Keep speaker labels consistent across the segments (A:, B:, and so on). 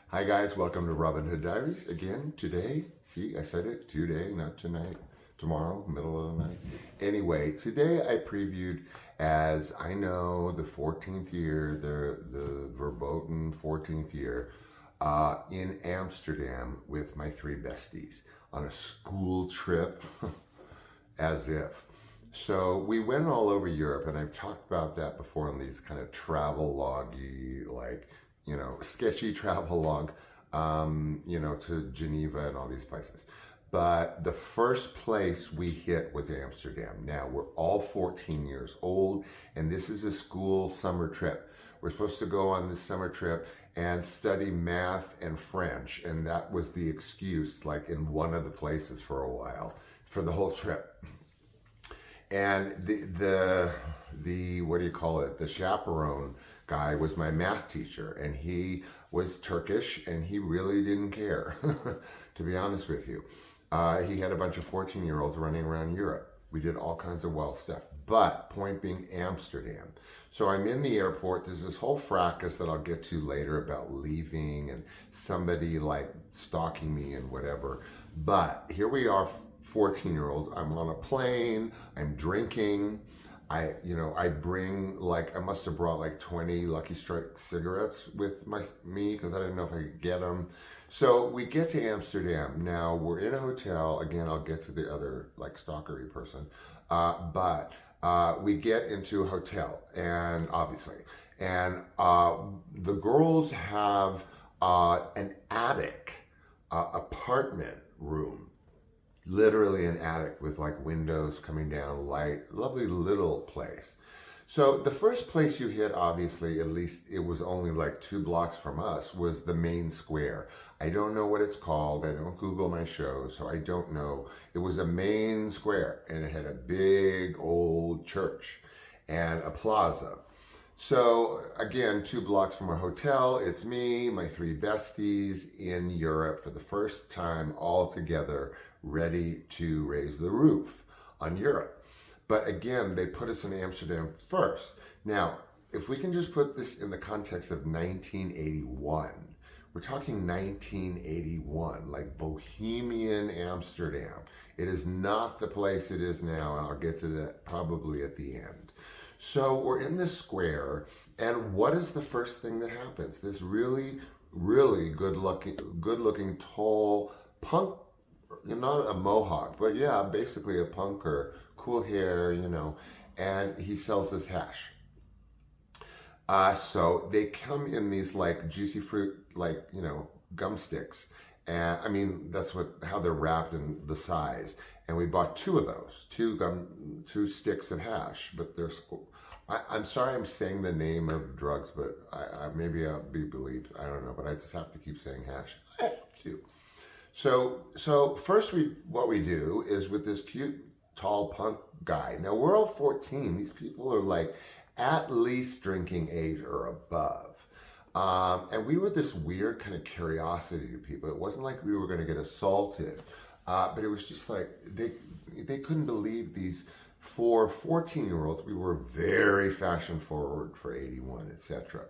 A: Hi guys, welcome to Robin Hood Diaries. Again, today, see, I said it, today, not tonight, tomorrow, middle of the night. Anyway, today I previewed, as I know, the 14th year, the verboten 14th year, in Amsterdam with my three besties on a school trip, as if. So we went all over Europe, and I've talked about that before in these kind of travel loggy, like, sketchy travel log, to Geneva and all these places. But the first place we hit was Amsterdam. Now, we're all 14 years old, and this is a school summer trip. We're supposed to go on this summer trip and study math and French, and that was the excuse, like in one of the places for a while, for the whole trip. And the what do you call it? The chaperone guy was my math teacher, and he was Turkish, and he really didn't care, to be honest with you. He had a bunch of 14-year-olds running around Europe. We did all kinds of wild stuff. But point being, Amsterdam. So I'm in the airport. There's this whole fracas that I'll get to later about leaving and somebody like stalking me and whatever. But here we are, 14-year-olds. I'm on a plane. I'm drinking. I bring I must have brought like 20 Lucky Strike cigarettes with me because I didn't know if I could get them. So we get to Amsterdam. Now we're in a hotel. Again, I'll get to the other like stalkery person. But we get into a hotel, and the girls have an attic apartment room. Literally an attic with like windows coming down, light, lovely little place. So the first place you hit, obviously, at least it was only like 2 blocks from us, was the main square. I don't know what it's called. I don't Google my shows, so I don't know. It was a main square, and it had a big old church and a plaza. So again, 2 blocks from our hotel, it's me, my 3 besties in Europe for the first time all together, ready to raise the roof on Europe. But again, they put us in Amsterdam first. Now, if we can just put this in the context of 1981, we're talking 1981, like Bohemian Amsterdam. It is not the place it is now, and I'll get to that probably at the end. So we're in this square, and what is the first thing that happens? This really, really good-looking, tall punk, not a mohawk, but yeah, basically a punker, cool hair, and he sells his hash. So they come in these like juicy fruit, gum sticks. And I mean, that's how they're wrapped in the size. And we bought 2 of those, 2 sticks of hash. But I'm sorry I'm saying the name of drugs, but maybe I'll be believed. I don't know, but I just have to keep saying hash. I have to. So first what we do is with this cute, tall punk guy. Now we're all 14. These people are like at least drinking age or above. And we were this weird kind of curiosity to people. It wasn't like we were going to get assaulted, but it was just like they couldn't believe these 4 14-year-olds. We were very fashion forward for 81, etc.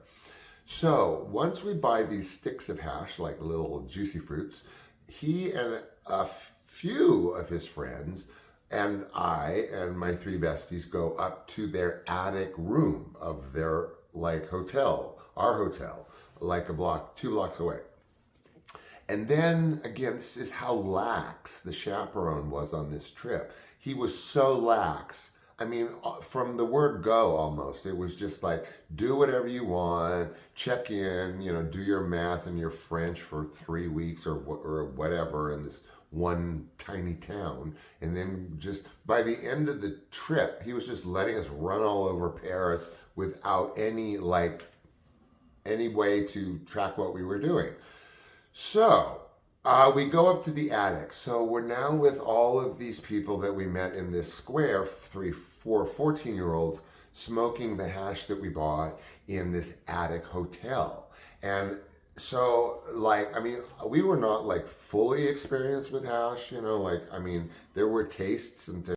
A: So once we buy these sticks of hash, like little juicy fruits, he and a few of his friends and I and my 3 besties go up to their attic room of their hotel, our hotel, like 2 blocks away. And then again, this is how lax the chaperone was on this trip. He was so lax. I mean, from the word go almost, it was just like, do whatever you want, check in, do your math and your French for 3 weeks or whatever in this one tiny town. And then just by the end of the trip, he was just letting us run all over Paris without any way to track what we were doing. So we go up to the attic. So we're now with all of these people that we met in this square, 3, 4, 14-year-olds, smoking the hash that we bought in this attic hotel. And so, we were not fully experienced with hash, there were tastes and things.